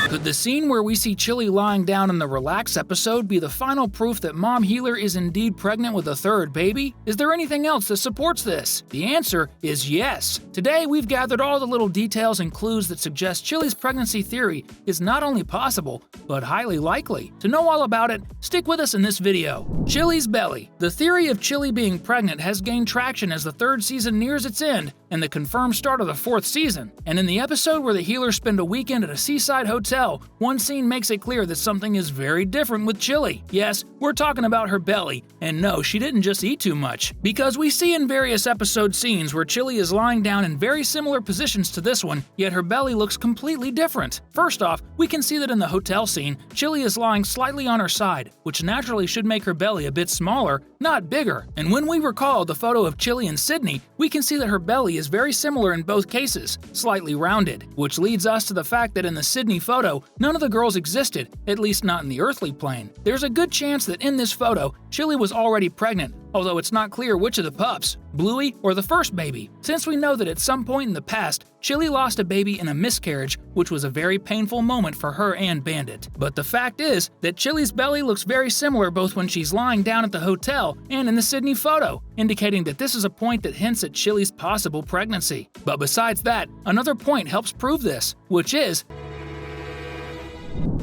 Could the scene where we see Chili lying down in the relax episode be the final proof that Mom Healer is indeed pregnant with a third baby? Is there anything else that supports this? The answer is yes. Today we've gathered all the little details and clues that suggest Chili's pregnancy theory is not only possible, but highly likely. To know all about it, stick with us in this video. Chiles Belly. The theory of Chili being pregnant has gained traction as the third season nears its end and the confirmed start of the fourth season. And in the episode where the healers spend a weekend at a seaside hotel, one scene makes it clear that something is very different with Chili. Yes, we're talking about her belly, and no, she didn't just eat too much. Because we see in various episode scenes where Chili is lying down in very similar positions to this one, yet her belly looks completely different. First off, we can see that in the hotel scene, Chili is lying slightly on her side, which naturally should make her belly a bit smaller, not bigger. And when we recall the photo of Chili in Sydney, we can see that her belly is very similar in both cases, slightly rounded, which leads us to the fact that in the Sydney photo, none of the girls existed, at least not in the earthly plane. There's a good chance that in this photo, Chili was already pregnant, although it's not clear which of the pups, Bluey or the first baby, since we know that at some point in the past, Chili lost a baby in a miscarriage, which was a very painful moment for her and Bandit. But the fact is that Chili's belly looks very similar both when she's lying down at the hotel and in the Sydney photo, indicating that this is a point that hints at Chili's possible pregnancy. But besides that, another point helps prove this, which is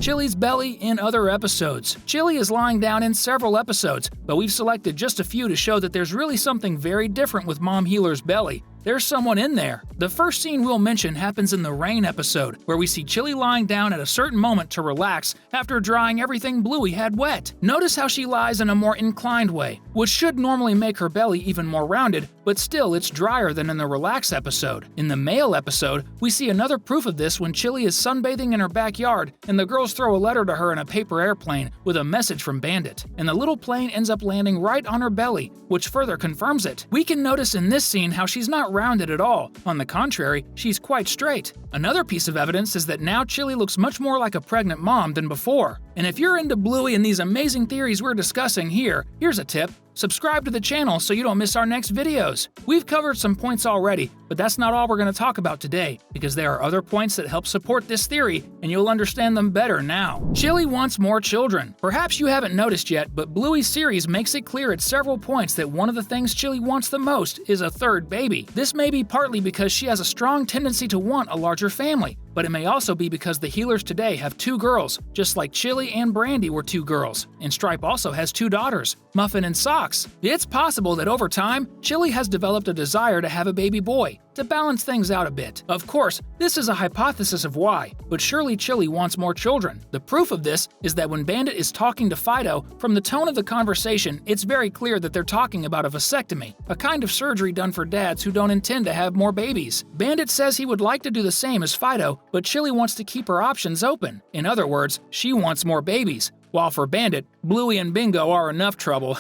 Chili's belly in other episodes. Chili is lying down in several episodes, but we've selected just a few to show that there's really something very different with Mom Healer's belly. There's someone in there. The first scene we'll mention happens in the rain episode, where we see Chili lying down at a certain moment to relax after drying everything Bluey had wet. Notice how she lies in a more inclined way, which should normally make her belly even more rounded, but still it's drier than in the relax episode. In the male episode, we see another proof of this when Chili is sunbathing in her backyard and the girls throw a letter to her in a paper airplane with a message from Bandit, and the little plane ends up landing right on her belly, which further confirms it. We can notice in this scene how she's not rounded at all. On the contrary, she's quite straight. Another piece of evidence is that now Chili looks much more like a pregnant mom than before. And if you're into Bluey and these amazing theories we're discussing here, here's a tip. Subscribe to the channel so you don't miss our next videos. We've covered some points already, but that's not all we're going to talk about today, because there are other points that help support this theory, and you'll understand them better now. Chili wants more children. Perhaps you haven't noticed yet, but Bluey's series makes it clear at several points that one of the things Chili wants the most is a third baby. This may be partly because she has a strong tendency to want a larger family, but it may also be because the healers today have 2 girls, just like Chili and Brandy were 2 girls, and Stripe also has 2 daughters, Muffin and Socks. It's possible that over time, Chili has developed a desire to have a baby boy, to balance things out a bit. Of course, this is a hypothesis of why, but surely Chili wants more children. The proof of this is that when Bandit is talking to Fido, from the tone of the conversation, it's very clear that they're talking about a vasectomy, a kind of surgery done for dads who don't intend to have more babies. Bandit says he would like to do the same as Fido, but Chili wants to keep her options open. In other words, she wants more babies. While for Bandit, Bluey and Bingo are enough trouble.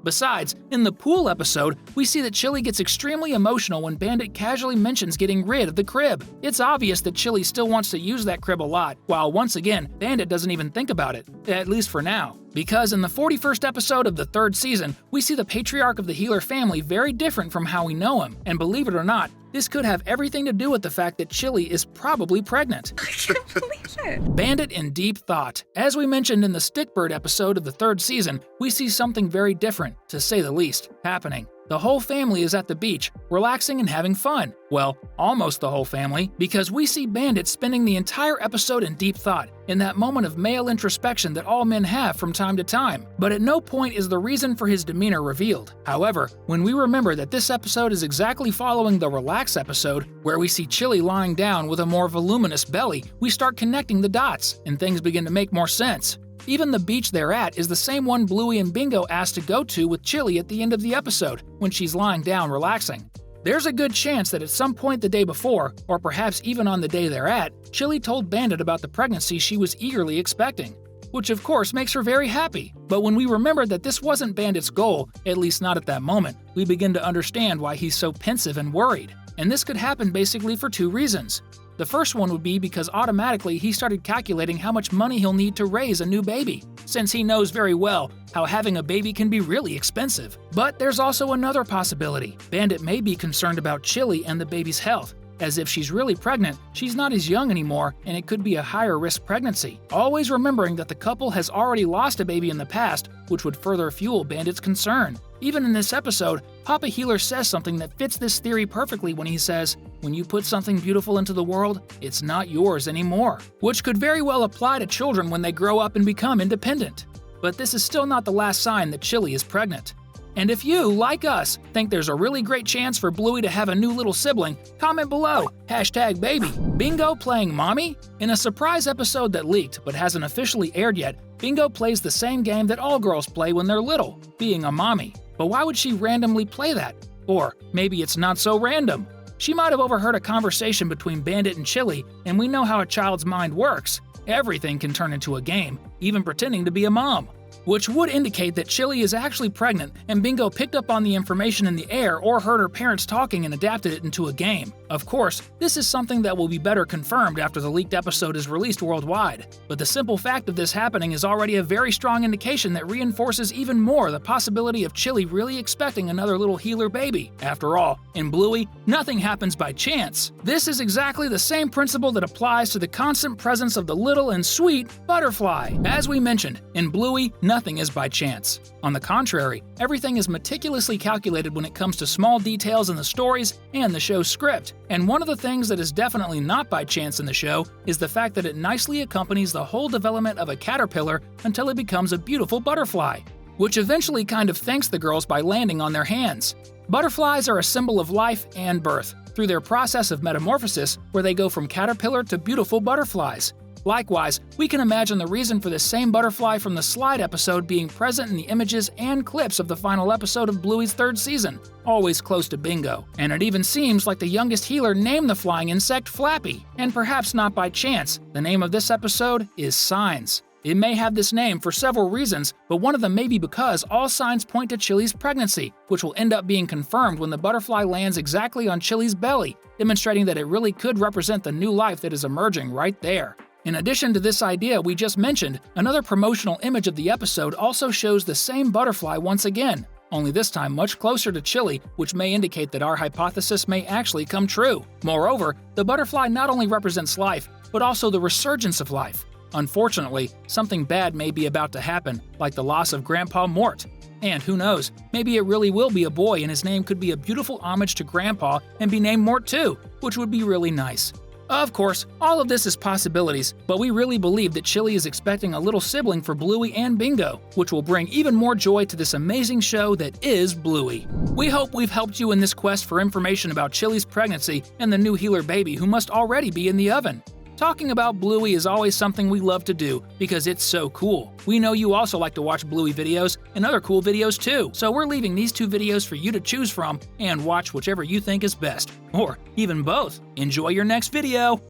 Besides, in the pool episode, we see that Chili gets extremely emotional when Bandit casually mentions getting rid of the crib. It's obvious that Chili still wants to use that crib a lot, while once again, Bandit doesn't even think about it, at least for now. Because in the 41st episode of the 3rd season, we see the patriarch of the Healer family very different from how we know him, and believe it or not, this could have everything to do with the fact that Chili is probably pregnant. I can't believe it. Bandit in deep thought. As we mentioned in the Stickbird episode of the 3rd season, we see something very different, to say the least, happening. The whole family is at the beach, relaxing and having fun. Well, almost the whole family, because we see Bandit spending the entire episode in deep thought, in that moment of male introspection that all men have from time to time. But at no point is the reason for his demeanor revealed. However, when we remember that this episode is exactly following the Relax episode, where we see Chili lying down with a more voluminous belly, we start connecting the dots, and things begin to make more sense. Even the beach they're at is the same one Bluey and Bingo asked to go to with Chili at the end of the episode, when she's lying down relaxing. There's a good chance that at some point the day before, or perhaps even on the day they're at, Chili told Bandit about the pregnancy she was eagerly expecting, which of course makes her very happy. But when we remember that this wasn't Bandit's goal, at least not at that moment, we begin to understand why he's so pensive and worried. And this could happen basically for 2 reasons. The first one would be because automatically he started calculating how much money he'll need to raise a new baby, since he knows very well how having a baby can be really expensive. But there's also another possibility. Bandit may be concerned about Chili and the baby's health, as if she's really pregnant, she's not as young anymore and it could be a higher risk pregnancy. Always remembering that the couple has already lost a baby in the past, which would further fuel Bandit's concern. Even in this episode, Papa Healer says something that fits this theory perfectly when he says, "When you put something beautiful into the world, it's not yours anymore," which could very well apply to children when they grow up and become independent. But this is still not the last sign that Chilli is pregnant. And if you, like us, think there's a really great chance for Bluey to have a new little sibling, comment below, #baby. Bingo playing mommy? In a surprise episode that leaked but hasn't officially aired yet, Bingo plays the same game that all girls play when they're little, being a mommy. But why would she randomly play that? Or maybe it's not so random. She might have overheard a conversation between Bandit and Chilli, and we know how a child's mind works. Everything can turn into a game, even pretending to be a mom. Which would indicate that Chilli is actually pregnant and Bingo picked up on the information in the air or heard her parents talking and adapted it into a game. Of course, this is something that will be better confirmed after the leaked episode is released worldwide. But the simple fact of this happening is already a very strong indication that reinforces even more the possibility of Chilli really expecting another little healer baby. After all, in Bluey, nothing happens by chance. This is exactly the same principle that applies to the constant presence of the little and sweet butterfly. As we mentioned, in Bluey, nothing is by chance. On the contrary, everything is meticulously calculated when it comes to small details in the stories and the show's script. And one of the things that is definitely not by chance in the show is the fact that it nicely accompanies the whole development of a caterpillar until it becomes a beautiful butterfly, which eventually kind of thanks the girls by landing on their hands. Butterflies are a symbol of life and birth, through their process of metamorphosis where they go from caterpillar to beautiful butterflies. Likewise, we can imagine the reason for this same butterfly from the Slide episode being present in the images and clips of the final episode of Bluey's 3rd season, always close to Bingo. And it even seems like the youngest healer named the flying insect Flappy. And perhaps not by chance, the name of this episode is Signs. It may have this name for several reasons, but one of them may be because all signs point to Chilli's pregnancy, which will end up being confirmed when the butterfly lands exactly on Chilli's belly, demonstrating that it really could represent the new life that is emerging right there. In addition to this idea we just mentioned, another promotional image of the episode also shows the same butterfly once again, only this time much closer to Chilli, which may indicate that our hypothesis may actually come true. Moreover, the butterfly not only represents life, but also the resurgence of life. Unfortunately, something bad may be about to happen, like the loss of Grandpa Mort. And who knows, maybe it really will be a boy and his name could be a beautiful homage to Grandpa and be named Mort too, which would be really nice. Of course, all of this is possibilities, but we really believe that Chilli is expecting a little sibling for Bluey and Bingo, which will bring even more joy to this amazing show that is Bluey. We hope we've helped you in this quest for information about Chilli's pregnancy and the new healer baby who must already be in the oven. Talking about Bluey is always something we love to do because it's so cool. We know you also like to watch Bluey videos and other cool videos too, so we're leaving these 2 videos for you to choose from and watch whichever you think is best, or even both. Enjoy your next video!